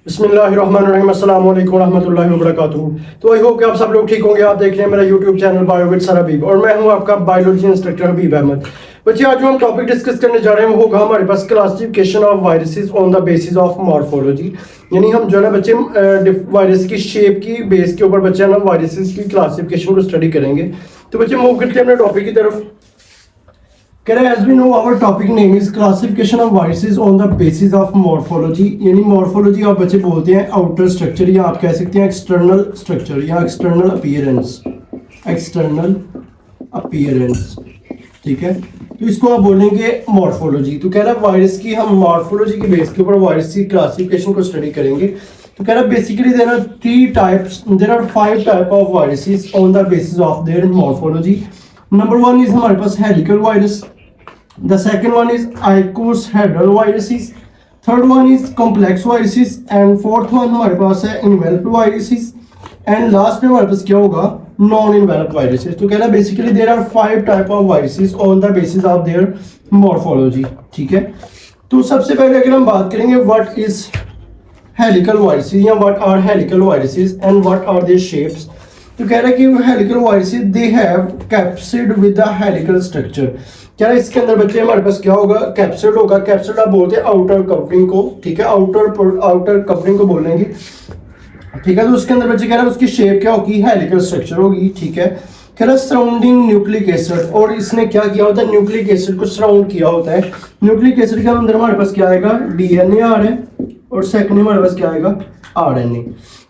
बिस्मिल्लाहिर्रहमानिर्रहीम अस्सलाम वालेकुम रहमतुल्लाहि व बरकातुहू। तो आई होप कि आप सब लोग ठीक होंगे। आप देख रहे हैं मेरा YouTube channel bio with sir Habib और मैं हूं आपका बायोलॉजी इंस्ट्रक्टर हबीब अहमद। बच्चे आज जो हम टॉपिक डिस्कस करने जा रहे हैं वो होगा हमारे पास classification of viruses on the basis of morphology. यानी हम जो है ना बच्चे वायरस की शेप की बेस के ऊपर बच्चे ना वायरसेस की क्लासिफिकेशन को स्टडी करेंगे। तो बच्चे मूव करते हैं अपने टॉपिक की तरफ। कह रहे as we know our topic name is classification of viruses on the basis of morphology। यानी मॉर्फोलॉजी आप बच्चे बोलते हैं आउटर स्ट्रक्चर या आप कह सकते हैं एक्सटर्नल स्ट्रक्चर या एक्सटर्नल अपीयरेंस। एक्सटर्नल अपीयरेंस, ठीक है। तो इसको आप बोलेंगे मॉर्फोलॉजी। तो कह रहा है वायरस की हम मॉर्फोलॉजी के बेस के ऊपर वायरस की क्लासिफिकेशन को स्टडी करेंगे। तो कह रहा है basically there are three types, there are 5 type of viruses on the basis of their morphology. Number 1 is हमारे पास helical virus, the second one is icosaedral viruses, third one is complex viruses and fourth one हमारे पास है enveloped viruses and last में हमारे पास क्या होगा non enveloped viruses। तो कह रहा है basically there are 5 type of viruses on the basis of their morphology, ठीक है। तो सबसे पहले अगर हम बात करेंगे what is helical viruses या what are helical viruses and what are their shapes। तो कह रहा है कि helical viruses they have capsid with the helical structure. क्या है इसके अंदर बच्चे हमारे पास क्या होगा कैप्सिड होगा। कैप्सिड आप बोलते हैं आउटर कवरिंग को, ठीक है, आउटर कवरिंग को बोलेंगे, ठीक है। तो उसके अंदर बच्चे कह रहा है उसकी शेप क्या होगी हेलिकल स्ट्रक्चर होगी, ठीक है। कह रहा है सराउंडिंग न्यूक्लिक एसिड, और इसने क्या किया होता है न्यूक्लिक एसिड को सराउंड किया होता है। न्यूक्लिक एसिड के अंदर हमारे पास क्या आएगा डीएनए आ रहा है और सेकंड हमारे पास क्या आएगा आरएनए।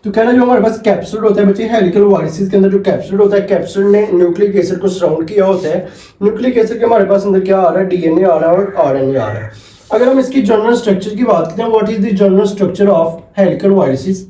तो कहना जो हमारे पास कैप्सिड होता है बच्चे हेलिकल वायरसेस के अंदर जो कैप्सिड होता है कैप्सिड ने न्यूक्लिक एसिड को सराउंड किया होता है। न्यूक्लिक एसिड के हमारे पास अंदर क्या आ रहा है डीएनए आ रहा है और आरएनए आ रहा है। अगर हम इसकी जनरल स्ट्रक्चर की बात करते हैं what is the general structure of helical viruses,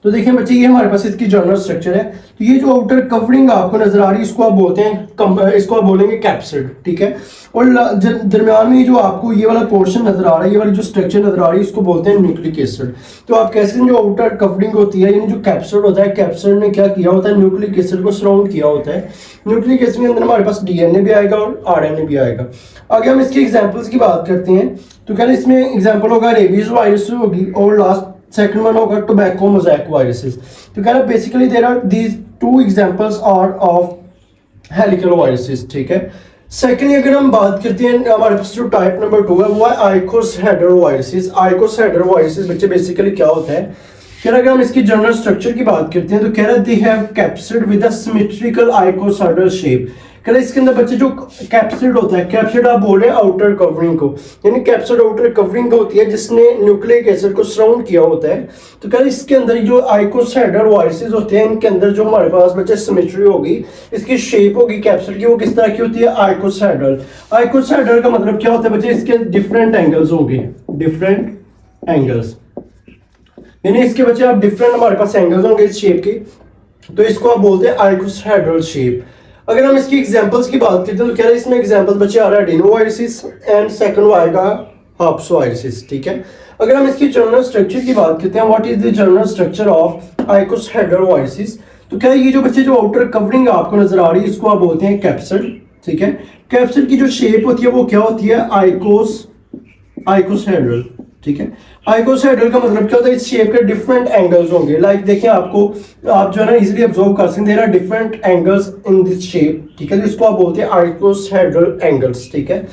तो देखिए बच्चे ये हमारे पास इसकी जनरल स्ट्रक्चर है। तो ये जो आउटर कवरिंग आपको नजर आ रही है इसको आप बोलते हैं इसको आप बोलेंगे कैप्सिड, ठीक है। और दरमियान में जो आपको ये वाला पोर्शन नजर आ रहा है ये वाली जो स्ट्रक्चर नजर आ रही है इसको बोलते हैं न्यूक्लिक एसिड। तो आप कह सकते हैं जो आउटर कवरिंग होती है यानी जो कैप्सिड होता है कैप्सिड ने क्या किया होता है न्यूक्लिक एसिड को सराउंड किया होता है। न्यूक्लिक एसिड के अंदर हमारे पास डीएनए भी आएगा और आरएनए भी आएगा। आगे हम इसके एग्जाम्पल्स की बात करते हैं। तो क्या इसमें एग्जाम्पल होगा रेबीज वायरस होगी और लास्ट सेकंड वन होगा टोबैको मोज़ेक वायरसेस। तो कह रहा है basically there are these 2 examples are of helical viruses, ठीक है। सेकेंडली अगर हम बात करते हैं हमारे पास जो टाइप नंबर 2 है वो है आइकोसाहेड्रल वायरसेस। आइकोसाहेड्रल वायरसेस बच्चे बेसिकली क्या होता है कह रहा है अगर हम इसकी जनरल स्ट्रक्चर की बात करते हैं तो कह रहा है they have capsid with a symmetrical आइकोसाहेड्रल shape. कह रहा है इसके अंदर बच्चे जो कैप्सिड होता है कैप्सिड आप बोल रहे हैं आउटर कवरिंग को, यानी कैप्सिड आउटर कवरिंग होती है जिसने न्यूक्लिक एसिड को सराउंड किया होता है। तो कह रहा है इसके अंदर जो आइकोसाहेड्रल वायरसेस होते हैं इनके अंदर जो हमारे पास बच्चे सिमेट्री होगी इसकी शेप होगी कैप्सिड की वो किस तरह की होती है आइकोसाहेड्रल। आइकोसाहेड्रल का मतलब क्या होता है बच्चे इसके डिफरेंट एंगल्स होंगे, डिफरेंट एंगल्स, यानी इसके बच्चे आप डिफरेंट हमारे पास एंगल्स होंगे इस शेप के, तो इसको आप बोलते हैं आइकोसाहेड्रल शेप। अगर हम इसकी एग्जांपल्स की बात करते हैं तो कह रहे हैं इसमें एग्जांपल्स बच्चे आ रहा है एडिनोवायरसेस एंड सेकंड आएगा हर्प्स वायरसेस, ठीक है। अगर हम इसकी जनरल स्ट्रक्चर की बात करते हैं what is the general structure of आइकोसाहेड्रल viruses, तो क्या ये जो बच्चे जो आउटर कवरिंग आपको नजर आ रही है इसको आप बोलते हैं कैप्सिड, ठीक है। कैप्सिड की जो शेप होती है वो क्या होती है आइकोसाहेड्रल, ठीक है। आइकोसाहेड्रल का मतलब क्या होता है इस शेप के डिफरेंट एंगल्स होंगे। लाइक देखिए आपको आप जो है ना इजीली ऑब्जर्व कर सकते हैं there are different angles in this shape, ठीक है। इसको आप बोलते हैं आइकोसाहेड्रल एंगल्स, ठीक है।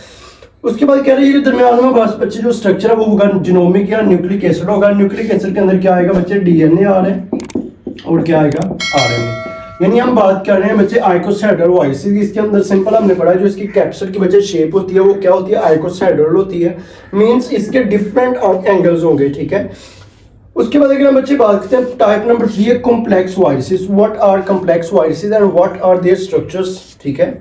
उसके बाद कह रहे हैं ये दरमियान में बस बच्चे जो स्ट्रक्चर है वो होगा जिनोमिक या न्यूक्लिक एसिड होगा। न्यूक्लिक एसिड के अंदर क्या आएगा बच्चे डीएनए आ रहे हैं और क्या आएगा आरएनए। यानी हम बात कर रहे हैं बच्चे आइकोसाहेड्रल वायरसेस। इसके अंदर सिंपल हमने पढ़ा है जो इसकी कैप्सिड की बच्चे शेप होती है वो क्या होती है आइकोसाहेड्रल होती है, मींस इसके डिफरेंट एंगल्स होंगे, ठीक है। उसके बाद अगर हम बच्चे बात करते हैं टाइप नंबर 3 है complex viruses. What are complex viruses and what are their structures, ठीक है।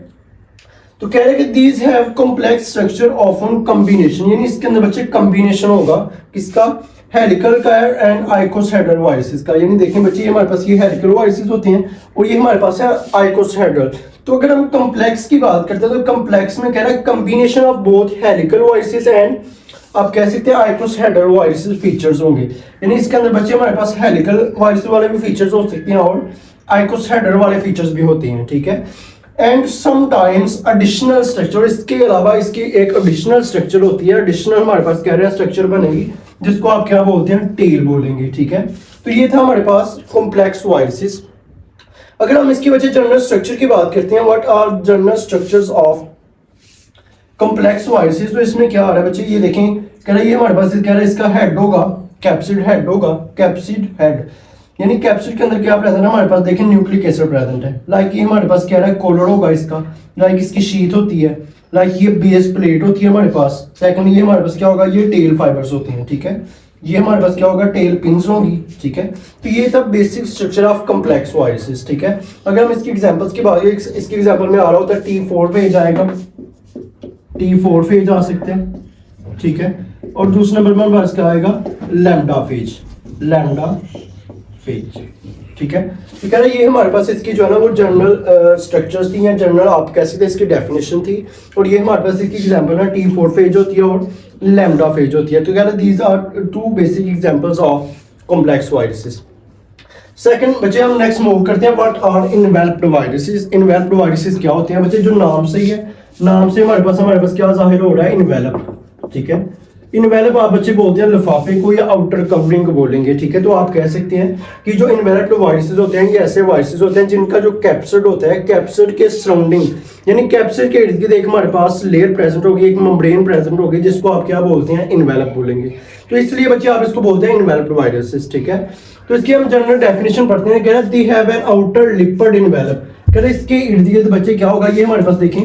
तो कह रहे हैं कि these have complex structure often combination, यानी इसके अंदर बच्चे कॉम्बिनेशन होगा किसका हेलिकल का एंड आइकोसाहेड्रल वायरसेस का। यानी देखें बच्चे ये हमारे पास ये हेलिकल वायरसेस होते हैं और ये हमारे पास है आइकोसाहेड्रल। तो अगर हम कॉम्प्लेक्स की बात करते हैं तो कॉम्प्लेक्स में कह रहा है combination of both helical viruses and आप कह सकते हैं आइकोसाहेड्रल वायरसेस फीचर्स होंगे। यानी इसके अंदर बच्चे हमारे पास हेलिकल वायरसेस वाले भी फीचर्स हो सकते हैं और आइकोसाहेड्रल वाले फीचर्स भी होते हैं, ठीक है। एंड समटाइम्स एडिशनल स्ट्रक्चर, इसके अलावा इसकी एक एडिशनल स्ट्रक्चर होती है। एडिशनल हमारे पास कह रहे हैं स्ट्रक्चर बनेगी जिसको आप क्या बोलते हैं, टेल बोलेंगे, ठीक है। तो ये था हमारे पास कॉम्प्लेक्स वायरसेस। अगर हम इसकी वजह जनरल स्ट्रक्चर की बात करते हैं, what are general structures of complex viruses, तो इसमें क्या आ रहा है बच्चे, ये देखें, कह रहा है ये हमारे पास कह रहा है इसका हेड होगा, कैप्सिड हेड होगा, कैप्सिड हेड, यानी कैप्सिड के अंदर क्या प्रेजेंट है हमारे पास, देखें न्यूक्लिक एसिड प्रेजेंट है। लाइक ये हमारे पास कह रहा है कॉलर होगा इसका, लाइक इसकी शीट होती है, लाइक ये बेस प्लेट होती है हमारे पास। सेकंड ये हमारे पास क्या होगा, ये टेल फाइबर्स होती हैं, ठीक है। ये हमारे पास क्या होगा, टेल पिन्स होगी, ठीक है। तो ये था basic structure of complex viruses, ठीक है। अगर हम इसकी एग्जांपल्स की बात, इसकी एग्जांपल में आ रहा होता है T4 पे जाएगा, T4 फेज आ सकते हैं, ठीक है। और दूसरे नंबर में हमारे पास क्या आएगा, लैम्डा फेज, लैम्डा फेज, ठीक है। तो कह रहा है ये हमारे पास इसकी जो है ना वो जनरल स्ट्रक्चर्स थी या जनरल आप कह सकते हैं इसकी डेफिनेशन थी। और ये हमारे पास इसकी एग्जांपल है T4 फेज होती है और लैम्डा फेज होती है। तो कह रहा है these are two basic examples of complex viruses. Second बच्चे हम नेक्स्ट मूव करते हैं, what are enveloped viruses. Enveloped viruses क्या होते हैं बच्चे, जो नाम से ही है, नाम से हमारे पास क्या जाहिर हो रहा है, इनवेलप, ठीक है। इनवेलप आप बच्चे बोलते हैं लिफाफे को या आउटर कवरिंग को बोलेंगे, ठीक है। तो आप कह सकते हैं कि जो इनवेलप्ड वायरसेस होते हैं ये ऐसे वायरसेस होते हैं जिनका जो कैप्सिड होता है, कैप्सिड के सराउंडिंग यानी कैप्सिड के इर्द गिर्द एक हमारे पास लेयर प्रेजेंट होगी, एक मेम्ब्रेन प्रेजेंट होगी, जिसको आप क्या बोलते हैं, इनवेलप बोलेंगे। तो इसलिए बच्चे आप इसको बोलते हैं इनवेलप्ड वायरसेस, ठीक है। तो इसकी हम जनरल डेफिनेशन पढ़ते हैं, कह रहा है दे have an outer lipid envelope. कह रहा है इसके इर्द गिर्द बच्चे क्या होगा, ये हमारे पास देखें,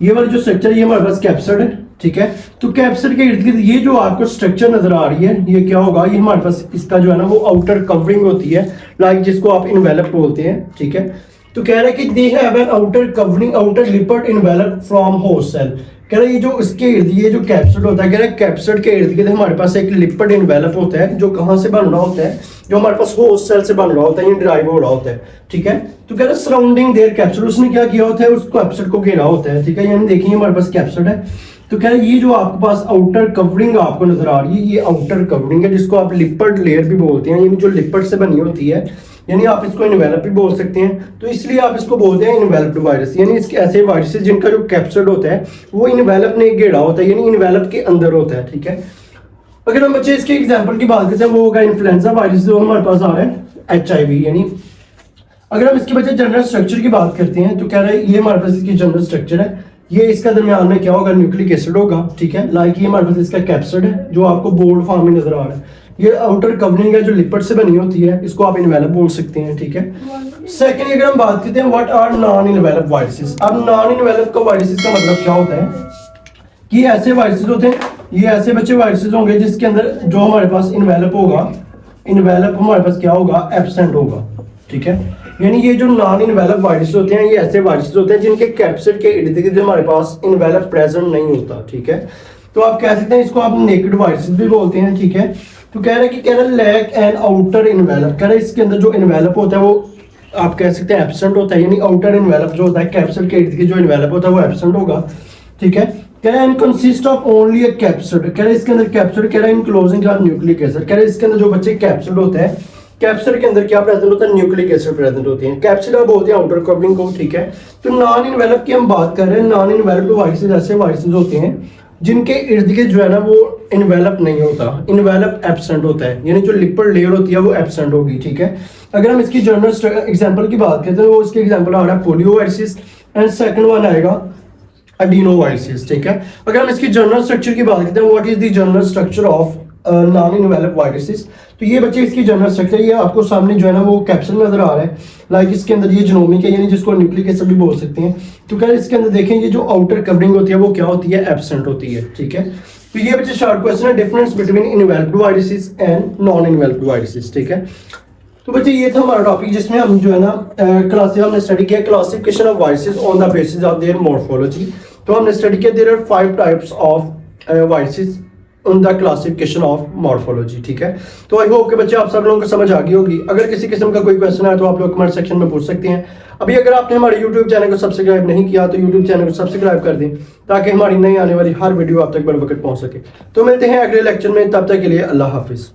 ये वाला जो स्ट्रक्चर ये हमारे पास कैप्सिड है, ठीक है। तो कैप्सिड के इर्द गिर्द ये जो आपको स्ट्रक्चर नजर आ रही है, ये क्या होगा, ये हमारे पास इसका जो है ना वो आउटर कवरिंग होती है, लाइक जिसको आप इनवेलप बोलते हैं, ठीक है। तो कह रहा है कि they have an outer covering, outer lipid envelope from host cell. कह रहा है ये जो इसके इर्द ये जो कैप्सिड होता है, कह रहा है कैप्सिड के इर्द गिर्द हमारे पास एक लिपिड इनवेलप होता है, जो कहाँ से बन रहा होता है, जो हमारे पास होस्ट सेल से बन रहा होता है, ये डिराइव हो रहा होता है, ठीक है। तो कह रहा है सराउंडिंग देयर कैप्सिड, उसने क्या किया होता है, उस कैप्सिड को घेरा होता है, ठीक है। यानी देखिए हमारे पास कैप्सिड है, तो कह रहा है ये जो आपके पास आउटर कवरिंग आपको नजर आ रही है, ये आउटर कवरिंग है, जिसको आप लिपिड लेयर भी बोलते हैं, यानी जो लिपिड से बनी होती है, यानी आप इसको इनवेलप भी बोल सकते हैं। तो इसलिए आप इसको बोलते हैं इनवेलप्ड वायरस, यानी इसके ऐसे वायरसेस जिनका जो कैप्सिड होता है वो इनवेलप ने घेरा होता है, यानी इनवेलप के अंदर होता है, ठीक है। अगर हम बच्चे इसके एग्जांपल की बात करते हैं, वो होगा इन्फ्लुएंजा वायरस, जो हमारे पास आ रहा है HIV, यानी अगर हम इसके बच्चे जनरल स्ट्रक्चर की बात करते हैं, तो कह रहा है ये हमारे पास इसकी जनरल स्ट्रक्चर है, ये इसका दरमियान में क्या होगा, न्यूक्लिक एसिड होगा, ठीक है। लाइक ये हमारे पास इसका कैप्सिड है जो आपको बोल्ड फॉर्म में नजर आ रहा है, ये आउटर कवरिंग है जो लिपिड से बनी होती है, इसको आप इनवेलप बोल सकते हैं, ठीक है। सेकंड अगर हम बात करते हैं what are non envelope viruses. अब नॉन इनवेलप का वायरसेस का मतलब क्या होता है कि ऐसे वायरसेस होते हैं, ये ऐसे बच्चे वायरसेस होंगे जिसके अंदर जो हमारे पास इनवेलप होगा, इनवेलप हमारे पास क्या होगा, एब्सेंट होगा, ठीक है। यानी ये जो नॉन इनवेलप वायरसेस होते हैं ये ऐसे वायरसेस होते हैं जिनके कैप्सिड के इर्द गिर्द हमारे पास इनवेलप प्रेजेंट नहीं होता, ठीक है। तो आप कह सकते हैं इसको आप नेकेड वायरसेस भी बोलते हैं, ठीक है। तो कह रहे हैं कि कह रहा है लैक एंड आउटर इनवेलप, कह रहा है इसके अंदर जो इनवेलप होता है वो आप कह सकते हैं एब्सेंट होता है, यानी आउटर इनवेलप जो होता है कैप्सिड के इर्द गिर्द जो इनवेलप होता है वो एब्सेंट होगा, ठीक है। कह रहा है consist of only a capsid, कह रहा है इसके अंदर कैप्सिड, कह रहा है इनक्लोजिंग न्यूक्लिक एसिड, कह रहा है इसके अंदर जो बच्चे कैप्सिड होता है, कैप्सिड के अंदर क्या प्रेजेंट होता है, न्यूक्लिक एसिड प्रेजेंट होते हैं। कैप्सिड आप बोलते हैं आउटर कवरिंग को, ठीक है। तो नॉन इनवेलप की हम बात कर रहे हैं, नॉन इनवेलप वायरसेस ऐसे वायरसेस होते हैं जिनके इर्द गिर्द जो है ना वो इनवेलप नहीं होता, इनवेलप एब्सेंट होता है, यानी जो लिपिड लेयर होती है वो एब्सेंट होगी, ठीक है। अगर हम इसकी जनरल एग्जांपल की बात करते हैं तो इसके एग्जांपल आ रहा है polio viruses and second one आएगा एडिनो वायरसेस, ठीक है। अगर हम इसकी जनरल स्ट्रक्चर की बात करते हैं, what is the general structure of non envelope viruses, तो ये बच्चे इसकी जनरल स्ट्रक्चर ये आपको सामने जो है ना वो कैप्सूल नजर आ रहा है, लाइक इसके अंदर ये जीनोमिक है, यानी जिसको न्यूक्लिक एसिड भी बोल सकते हैं। तो क्या इसके अंदर देखें ये जो आउटर कवरिंग होती है वो क्या होती है, एब्सेंट होती है, ठीक है। तो ये बच्चे शॉर्ट क्वेश्चन है, difference between enveloped viruses and non enveloped viruses, ठीक है। तो बच्चे ये था हमारा टॉपिक जिसमें हम जो है ना क्लासिक हमने स्टडी किया classification of viruses on the basis of their morphology. तो हमने स्टडी किया there are 5 types of viruses on the classification of morphology, ठीक है। तो आई होप कि बच्चे आप सब लोगों को समझ आ गई होगी। अगर किसी किस्म का कोई क्वेश्चन है तो आप लोग कमेंट सेक्शन में पूछ सकते हैं। अभी अगर आपने हमारे यूट्यूब चैनल को सब्सक्राइब नहीं किया तो यूट्यूब चैनल को सब्सक्राइब कर दें ताकि हमारी नई आने वाली हर वीडियो आप तक बर वक्त पहुंच सके। तो मिलते हैं अगले लेक्चर में, तब तक के लिए अल्लाह हाफिज़।